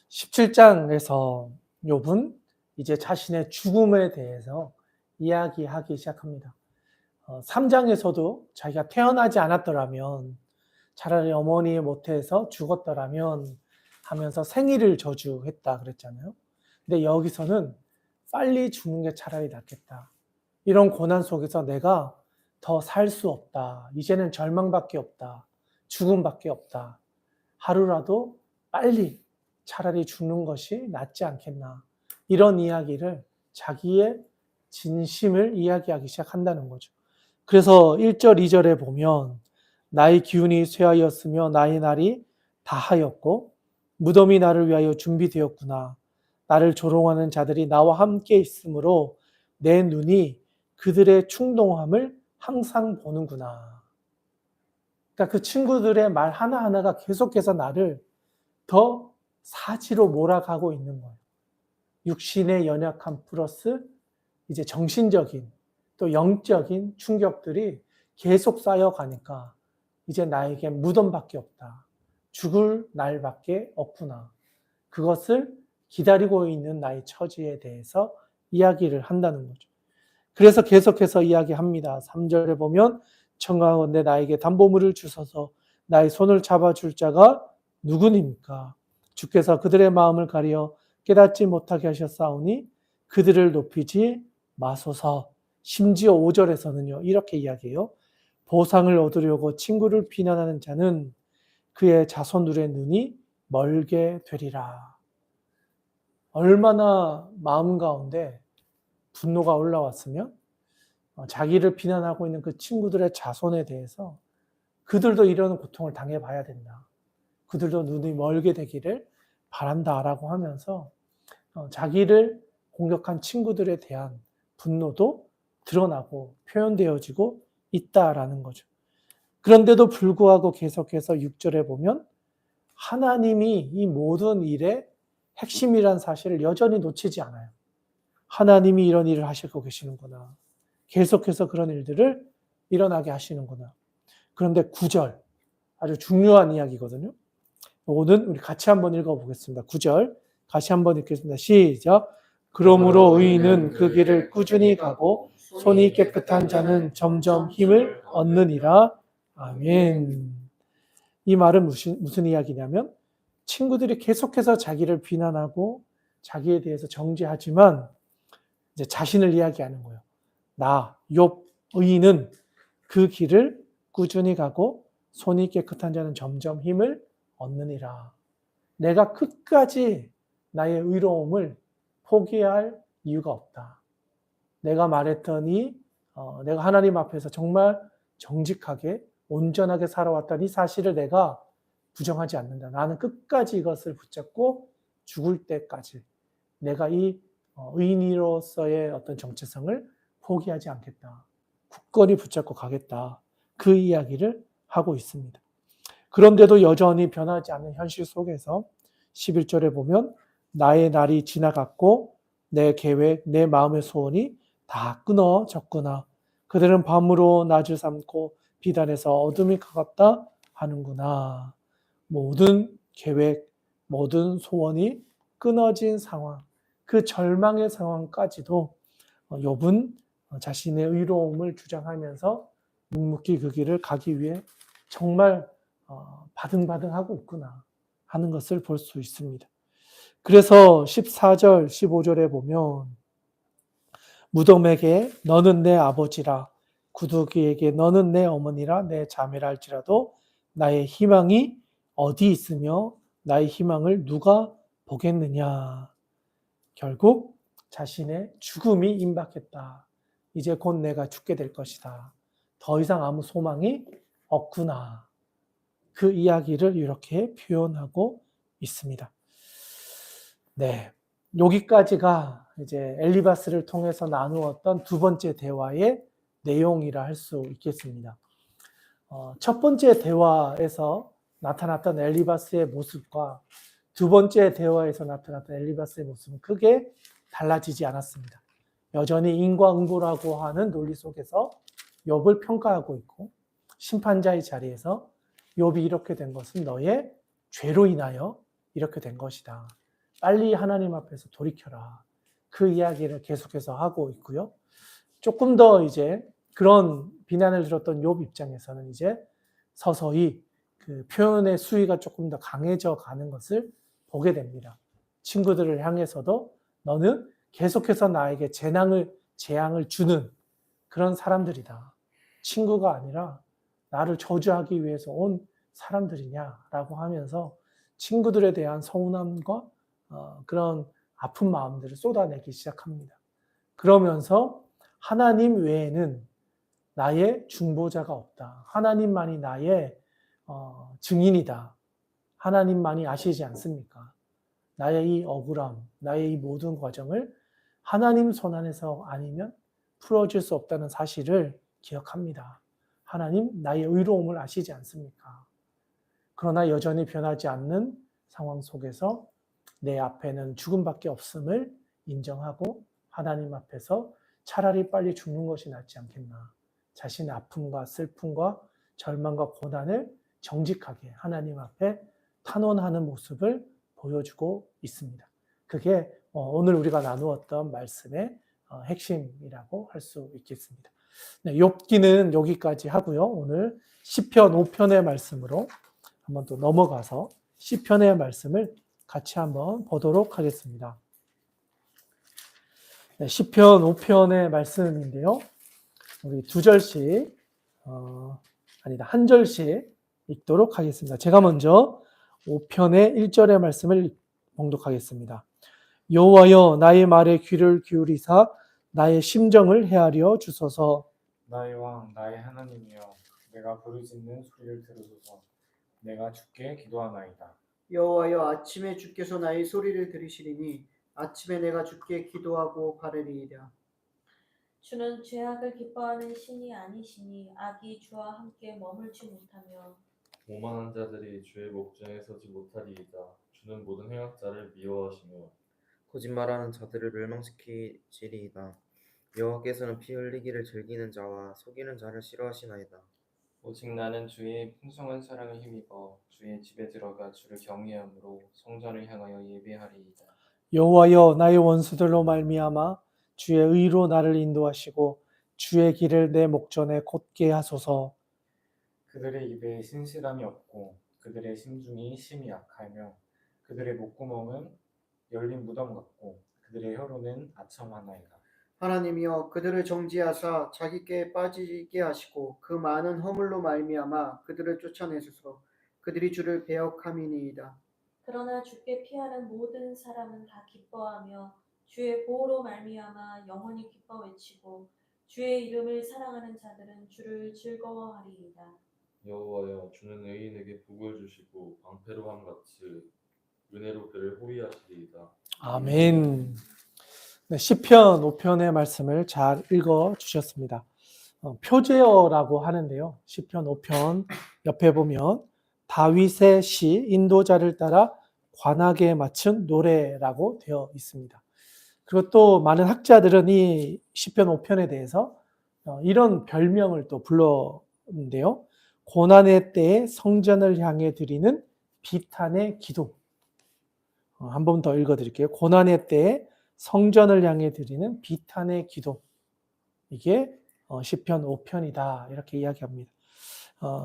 17장에서 욥은 이제 자신의 죽음에 대해서 이야기하기 시작합니다. 3장에서도 자기가 태어나지 않았더라면 차라리 어머니의 모태에서 죽었더라면 하면서 생일을 저주했다 그랬잖아요. 근데 여기서는 빨리 죽는 게 차라리 낫겠다. 이런 고난 속에서 내가 더 살 수 없다. 이제는 절망밖에 없다. 죽음밖에 없다. 하루라도 빨리 차라리 죽는 것이 낫지 않겠나. 이런 이야기를 자기의 진심을 이야기하기 시작한다는 거죠. 그래서 1절, 2절에 보면 나의 기운이 쇠하였으며 나의 날이 다하였고 무덤이 나를 위하여 준비되었구나. 나를 조롱하는 자들이 나와 함께 있으므로 내 눈이 그들의 충동함을 항상 보는구나. 그러니까 그 친구들의 말 하나하나가 계속해서 나를 더 사지로 몰아가고 있는 거예요. 육신의 연약함 플러스 이제 정신적인 또 영적인 충격들이 계속 쌓여가니까 이제 나에게 무덤밖에 없다. 죽을 날밖에 없구나. 그것을 기다리고 있는 나의 처지에 대해서 이야기를 한다는 거죠. 그래서 계속해서 이야기합니다. 3절에 보면 청하건대 나에게 담보물을 주셔서 나의 손을 잡아줄 자가 누구니까? 주께서 그들의 마음을 가려 깨닫지 못하게 하셨사오니 그들을 높이지 마소서. 심지어 5절에서는요. 이렇게 이야기해요. 보상을 얻으려고 친구를 비난하는 자는 그의 자손들의 눈이 멀게 되리라. 얼마나 마음 가운데 분노가 올라왔으면 자기를 비난하고 있는 그 친구들의 자손에 대해서 그들도 이런 고통을 당해봐야 된다. 그들도 눈이 멀게 되기를 바란다라고 하면서 자기를 공격한 친구들에 대한 분노도 드러나고 표현되어지고 있다라는 거죠. 그런데도 불구하고 계속해서 6절에 보면 하나님이 이 모든 일의 핵심이란 사실을 여전히 놓치지 않아요. 하나님이 이런 일을 하시고 계시는구나. 계속해서 그런 일들을 일어나게 하시는구나. 그런데 9절, 아주 중요한 이야기거든요. 오늘 우리 같이 한번 읽어보겠습니다. 9절 같이 한번 읽겠습니다. 시작. 그러므로 의인은 그 길을 꾸준히 가고 손이 깨끗한 자는 점점 힘을 얻느니라. 아멘. 이 말은 무슨 이야기냐면 친구들이 계속해서 자기를 비난하고 자기에 대해서 정죄하지만 이제 자신을 이야기하는 거예요. 나, 욥, 의인은 그 길을 꾸준히 가고 손이 깨끗한 자는 점점 힘을 얻느니라. 내가 끝까지 나의 의로움을 포기할 이유가 없다. 내가 말했더니 내가 하나님 앞에서 정말 정직하게 온전하게 살아왔다는 이 사실을 내가 부정하지 않는다. 나는 끝까지 이것을 붙잡고 죽을 때까지 내가 이 의인으로서의 어떤 정체성을 포기하지 않겠다. 굳건히 붙잡고 가겠다. 그 이야기를 하고 있습니다. 그런데도 여전히 변하지 않는 현실 속에서 11절에 보면 나의 날이 지나갔고 내 계획, 내 마음의 소원이 다 끊어졌구나. 그들은 밤으로 낮을 삼고 비단에서 어둠이 가깝다 하는구나. 모든 계획, 모든 소원이 끊어진 상황, 그 절망의 상황까지도 욥은 자신의 의로움을 주장하면서 묵묵히 그 길을 가기 위해 정말 바등바등하고 있구나 하는 것을 볼 수 있습니다. 그래서 14절, 15절에 보면 무덤에게 너는 내 아버지라, 구두기에게 너는 내 어머니라, 내 자매라 할지라도 나의 희망이 어디 있으며 나의 희망을 누가 보겠느냐. 결국 자신의 죽음이 임박했다. 이제 곧 내가 죽게 될 것이다. 더 이상 아무 소망이 없구나. 그 이야기를 이렇게 표현하고 있습니다. 네. 여기까지가 이제 엘리바스를 통해서 나누었던 두 번째 대화의 내용이라 할 수 있겠습니다. 첫 번째 대화에서 나타났던 엘리바스의 모습과 두 번째 대화에서 나타났던 엘리바스의 모습은 크게 달라지지 않았습니다. 여전히 인과응보라고 하는 논리 속에서 욥을 평가하고 있고 심판자의 자리에서 욥이 이렇게 된 것은 너의 죄로 인하여 이렇게 된 것이다. 빨리 하나님 앞에서 돌이켜라. 그 이야기를 계속해서 하고 있고요. 조금 더 이제 그런 비난을 들었던 욥 입장에서는 이제 서서히 그 표현의 수위가 조금 더 강해져 가는 것을 보게 됩니다. 친구들을 향해서도 너는 계속해서 나에게 재앙을 주는 그런 사람들이다. 친구가 아니라 나를 저주하기 위해서 온 사람들이냐라고 하면서 친구들에 대한 서운함과 그런 아픈 마음들을 쏟아내기 시작합니다. 그러면서 하나님 외에는 나의 중보자가 없다. 하나님만이 나의 증인이다. 하나님만이 아시지 않습니까? 나의 이 억울함, 나의 이 모든 과정을 하나님 손 안에서 아니면 풀어줄 수 없다는 사실을 기억합니다. 하나님 나의 의로움을 아시지 않습니까? 그러나 여전히 변하지 않는 상황 속에서 내 앞에는 죽음밖에 없음을 인정하고 하나님 앞에서 차라리 빨리 죽는 것이 낫지 않겠나. 자신의 아픔과 슬픔과 절망과 고난을 정직하게 하나님 앞에 탄원하는 모습을 보여주고 있습니다. 그게 오늘 우리가 나누었던 말씀의 핵심이라고 할 수 있겠습니다. 네, 욥기는 여기까지 하고요. 오늘 시편 5편의 말씀으로 한번 또 넘어가서 시편의 말씀을 같이 한번 보도록 하겠습니다. 네, 시편 5편의 말씀인데요. 우리 두 절씩 한 절씩 읽도록 하겠습니다. 제가 먼저 5편의 1절의 말씀을 봉독하겠습니다. 여호와여 나의 말에 귀를 기울이사 나의 심정을 헤아려 주소서. 나의 왕 나의 하나님이여 내가 부르짖는 소리를 들으소서. 내가 주께 기도하나이다. 여호와여 아침에 주께서 나의 소리를 들으시리니 아침에 내가 주께 기도하고 바르리이다. 주는 죄악을 기뻐하는 신이 아니시니 악이 주와 함께 머물지 못하며 오만한 자들이 주의 목전에 서지 못하리이다. 주는 모든 행악자를 미워하시며 거짓말하는 자들을 멸망시키시리이다. 여호와께서는 피 흘리기를 즐기는 자와 속이는 자를 싫어하시나이다. 오직 나는 주의 풍성한 사랑을 힘입어 주의 집에 들어가 주를 경외함으로 성전을 향하여 예배하리이다. 여호와여 나의 원수들로 말미암아 주의 의로 나를 인도하시고 주의 길을 내 목전에 곧게 하소서. 그들의 입에 신실함이 없고 그들의 심중이 심히 약하며 그들의 목구멍은 열린 무덤 같고 그들의 혀로는 아첨하나이다. 하나님이여 그들을 정지하사 자기께 빠지게 하시고 그 많은 허물로 말미암아 그들을 쫓아내소서. 그들이 주를 배역함이니이다. 그러나 주께 피하는 모든 사람은 다 기뻐하며 주의 보호로 말미암아 영원히 기뻐 외치고 주의 이름을 사랑하는 자들은 주를 즐거워하리이다. 여호와여 주는 의인에게 복을 주시고 방패로 함같이 은혜로 그를 호위하시리이다. 아멘. 네, 시편 5편의 말씀을 잘 읽어 주셨습니다. 표제어라고 하는데요. 시편 5편 옆에 보면 다윗의 시 인도자를 따라 관악에 맞춘 노래라고 되어 있습니다. 그리고 또 많은 학자들은 이 시편 5편에 대해서 이런 별명을 또 불렀는데요. 고난의 때에 성전을 향해 드리는 비탄의 기도. 한 번 더 읽어드릴게요. 고난의 때에 성전을 향해 드리는 비탄의 기도. 이게 시편 5편이다. 이렇게 이야기합니다.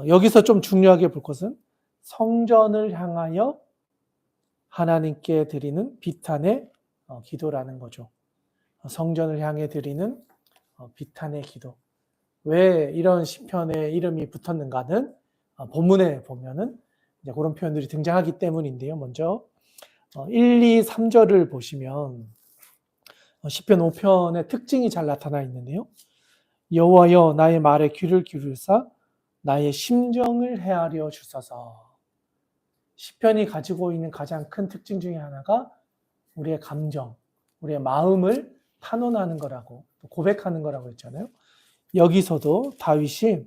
여기서 좀 중요하게 볼 것은 성전을 향하여 하나님께 드리는 비탄의 기도라는 거죠. 성전을 향해 드리는 비탄의 기도. 왜 이런 시편의 이름이 붙었는가는 본문에 보면은 이제 그런 표현들이 등장하기 때문인데요. 먼저 1, 2, 3절을 보시면 시편 5편의 특징이 잘 나타나 있는데요. 여호와여 나의 말에 귀를 기울이사 나의 심정을 헤아려 주소서. 시편이 가지고 있는 가장 큰 특징 중에 하나가 우리의 감정, 우리의 마음을 탄원하는 거라고, 고백하는 거라고 했잖아요. 여기서도 다윗이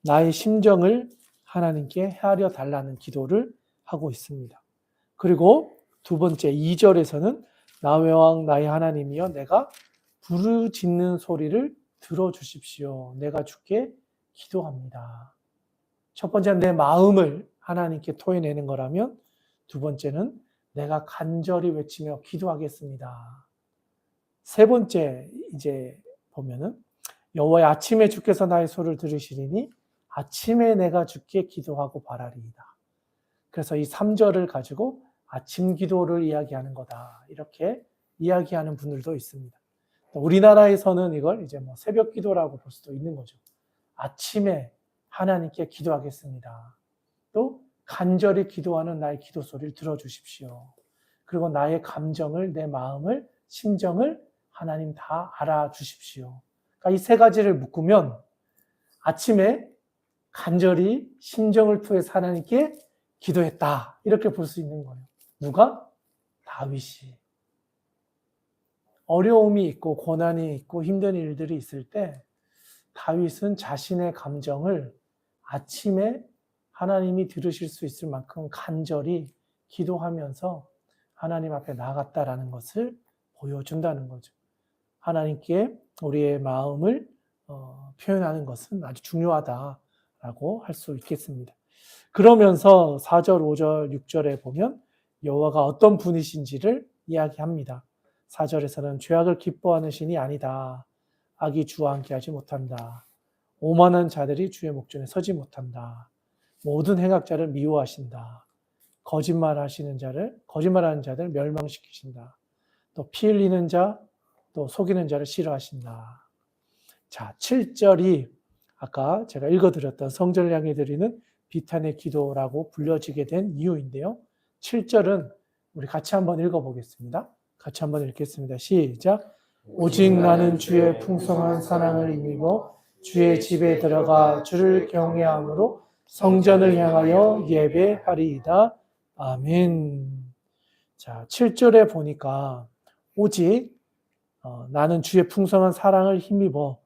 나의 심정을 하나님께 헤아려 달라는 기도를 하고 있습니다. 그리고 두 번째 2절에서는 나의 왕 나의 하나님이여 내가 부르짖는 소리를 들어주십시오. 내가 주께 기도합니다. 첫 번째는 내 마음을 하나님께 토해내는 거라면 두 번째는 내가 간절히 외치며 기도하겠습니다. 세 번째 이제 보면은 여호와의 아침에 주께서 나의 소리를 들으시리니 아침에 내가 주께 기도하고 바라리이다. 그래서 이 3절을 가지고 아침 기도를 이야기하는 거다. 이렇게 이야기하는 분들도 있습니다. 우리나라에서는 이걸 이제 뭐 새벽 기도라고 볼 수도 있는 거죠. 아침에 하나님께 기도하겠습니다. 또 간절히 기도하는 나의 기도 소리를 들어주십시오. 그리고 나의 감정을, 내 마음을, 심정을 하나님 다 알아주십시오. 그러니까 이 세 가지를 묶으면 아침에 간절히 심정을 통해서 하나님께 기도했다. 이렇게 볼 수 있는 거예요. 누가? 다윗이. 어려움이 있고 고난이 있고 힘든 일들이 있을 때 다윗은 자신의 감정을 아침에 하나님이 들으실 수 있을 만큼 간절히 기도하면서 하나님 앞에 나아갔다라는 것을 보여준다는 거죠. 하나님께 우리의 마음을 표현하는 것은 아주 중요하다라고 할 수 있겠습니다. 그러면서 4절, 5절, 6절에 보면 여호와가 어떤 분이신지를 이야기합니다. 4절에서는 죄악을 기뻐하는 신이 아니다. 악이 주와 함께하지 못한다. 오만한 자들이 주의 목전에 서지 못한다. 모든 행악자를 미워하신다. 거짓말하는 자들 멸망시키신다. 또 피 흘리는 자, 또 속이는 자를 싫어하신다. 자, 7절이 아까 제가 읽어드렸던 성전을 향해 드리는 비탄의 기도라고 불려지게 된 이유인데요. 7절은 우리 같이 한번 읽어보겠습니다. 같이 한번 읽겠습니다. 시작. 오직 나는 주의 풍성한 사랑을 힘입어 주의 집에 들어가 주를 경외함으로 성전을 향하여 예배하리이다. 아멘. 자, 7절에 보니까 오직 나는 주의 풍성한 사랑을 힘입어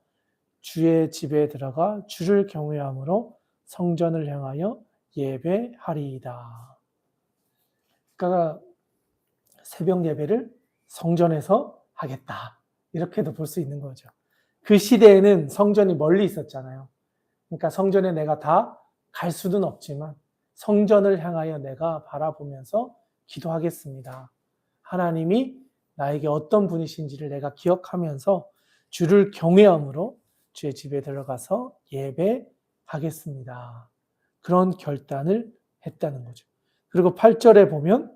주의 집에 들어가 주를 경외함으로 성전을 향하여 예배하리이다. 그러니까 새벽 예배를 성전에서 하겠다. 이렇게도 볼 수 있는 거죠. 그 시대에는 성전이 멀리 있었잖아요. 그러니까 성전에 내가 다 갈 수는 없지만 성전을 향하여 내가 바라보면서 기도하겠습니다. 하나님이 나에게 어떤 분이신지를 내가 기억하면서 주를 경외함으로 주의 집에 들어가서 예배하겠습니다. 그런 결단을 했다는 거죠. 그리고 8절에 보면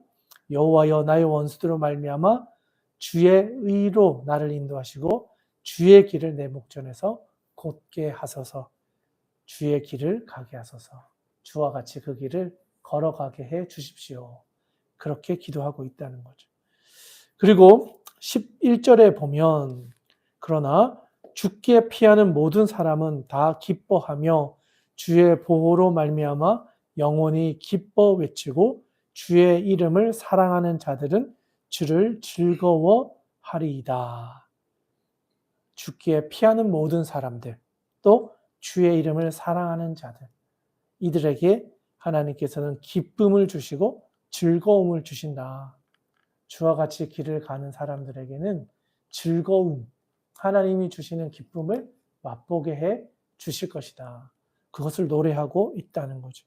여호와여 나의 원수들로 말미암아 주의 의로 나를 인도하시고 주의 길을 내 목전에서 곧게 하소서. 주의 길을 가게 하소서. 주와 같이 그 길을 걸어가게 해 주십시오. 그렇게 기도하고 있다는 거죠. 그리고 11절에 보면 그러나 죽게 피하는 모든 사람은 다 기뻐하며 주의 보호로 말미암아 영원히 기뻐 외치고 주의 이름을 사랑하는 자들은 주를 즐거워하리이다. 죽기에 피하는 모든 사람들, 또 주의 이름을 사랑하는 자들, 이들에게 하나님께서는 기쁨을 주시고 즐거움을 주신다. 주와 같이 길을 가는 사람들에게는 즐거움, 하나님이 주시는 기쁨을 맛보게 해 주실 것이다. 그것을 노래하고 있다는 거죠.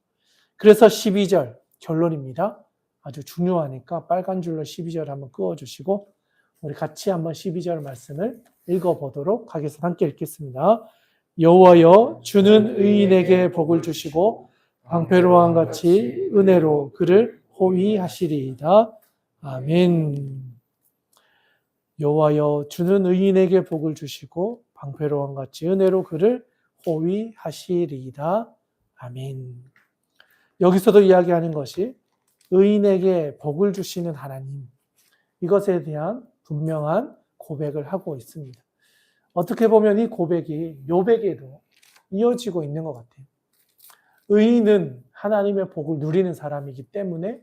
그래서 12절 결론입니다. 아주 중요하니까 빨간 줄로 12절 한번 그어주시고 우리 같이 한번 12절 말씀을 읽어보도록 하겠습니다. 함께 읽겠습니다. 여호와여 주는 의인에게 복을 주시고 방패로왕 같이 은혜로 그를 호위하시리이다. 아멘. 여호와여 주는 의인에게 복을 주시고 방패로왕 같이 은혜로 그를 호위하시리이다. 아멘. 여기서도 이야기하는 것이 의인에게 복을 주시는 하나님, 이것에 대한 분명한 고백을 하고 있습니다. 어떻게 보면 이 고백이 욥에게도 이어지고 있는 것 같아요. 의인은 하나님의 복을 누리는 사람이기 때문에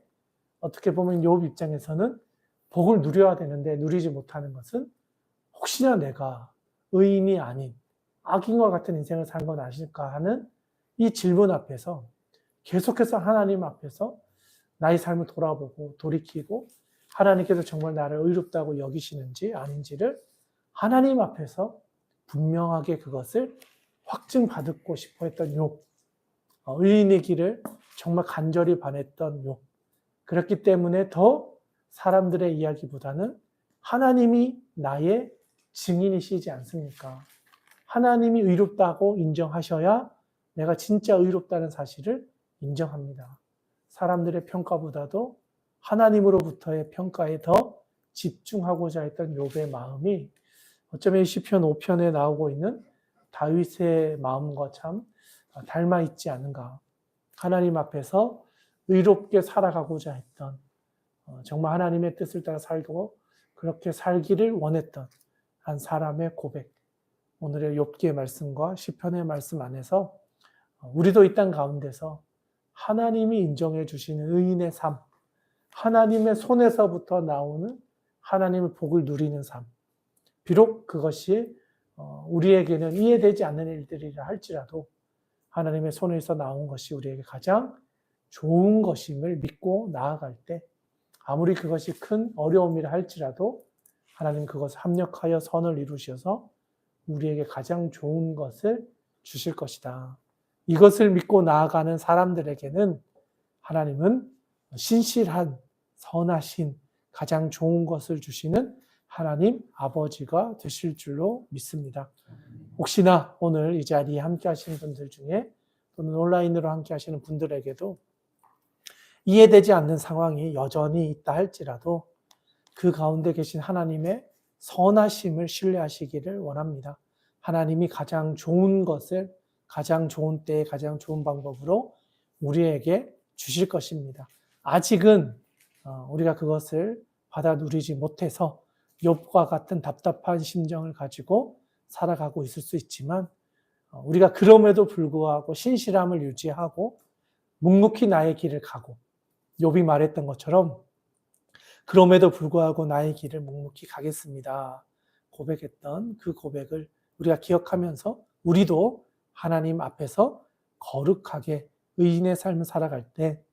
어떻게 보면 욥 입장에서는 복을 누려야 되는데 누리지 못하는 것은 혹시나 내가 의인이 아닌 악인과 같은 인생을 산 건 아실까 하는 이 질문 앞에서 계속해서 하나님 앞에서 나의 삶을 돌아보고 돌이키고 하나님께서 정말 나를 의롭다고 여기시는지 아닌지를 하나님 앞에서 분명하게 그것을 확증받고 싶어 했던 욥, 의인의 길을 정말 간절히 바랬던 욥. 그렇기 때문에 더 사람들의 이야기보다는 하나님이 나의 증인이시지 않습니까? 하나님이 의롭다고 인정하셔야 내가 진짜 의롭다는 사실을 인정합니다. 사람들의 평가보다도 하나님으로부터의 평가에 더 집중하고자 했던 욥의 마음이 어쩌면 시편 5편에 나오고 있는 다윗의 마음과 참 닮아 있지 않은가. 하나님 앞에서 의롭게 살아가고자 했던, 정말 하나님의 뜻을 따라 살고 그렇게 살기를 원했던, 한 사람의 고백, 오늘의 욥기의 말씀과 시편의 말씀 안에서 우리도 이 땅 가운데서 하나님이 인정해 주시는 의인의 삶, 하나님의 손에서부터 나오는 하나님의 복을 누리는 삶, 비록 그것이 우리에게는 이해되지 않는 일들이라 할지라도 하나님의 손에서 나온 것이 우리에게 가장 좋은 것임을 믿고 나아갈 때 아무리 그것이 큰 어려움이라 할지라도 하나님 그것을 합력하여 선을 이루셔서 우리에게 가장 좋은 것을 주실 것이다. 이것을 믿고 나아가는 사람들에게는 하나님은 신실한, 선하신, 가장 좋은 것을 주시는 하나님 아버지가 되실 줄로 믿습니다. 혹시나 오늘 이 자리에 함께 하시는 분들 중에 또는 온라인으로 함께 하시는 분들에게도 이해되지 않는 상황이 여전히 있다 할지라도 그 가운데 계신 하나님의 선하심을 신뢰하시기를 원합니다. 하나님이 가장 좋은 것을 가장 좋은 때에 가장 좋은 방법으로 우리에게 주실 것입니다. 아직은 우리가 그것을 받아 누리지 못해서 욥과 같은 답답한 심정을 가지고 살아가고 있을 수 있지만 우리가 그럼에도 불구하고 신실함을 유지하고 묵묵히 나의 길을 가고 욥이 말했던 것처럼 그럼에도 불구하고 나의 길을 묵묵히 가겠습니다. 고백했던 그 고백을 우리가 기억하면서 우리도 하나님 앞에서 거룩하게 의인의 삶을 살아갈 때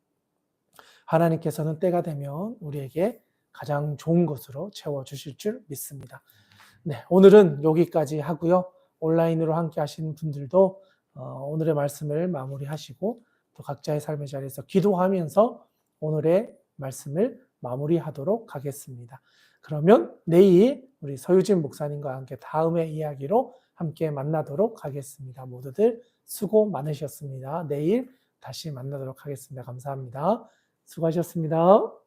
하나님께서는 때가 되면 우리에게 가장 좋은 것으로 채워주실 줄 믿습니다. 네, 오늘은 여기까지 하고요. 온라인으로 함께 하시는 분들도 오늘의 말씀을 마무리하시고 또 각자의 삶의 자리에서 기도하면서 오늘의 말씀을 마무리하도록 하겠습니다. 그러면 내일 우리 서유진 목사님과 함께 다음의 이야기로 함께 만나도록 하겠습니다. 모두들 수고 많으셨습니다. 내일 다시 만나도록 하겠습니다. 감사합니다. 수고하셨습니다.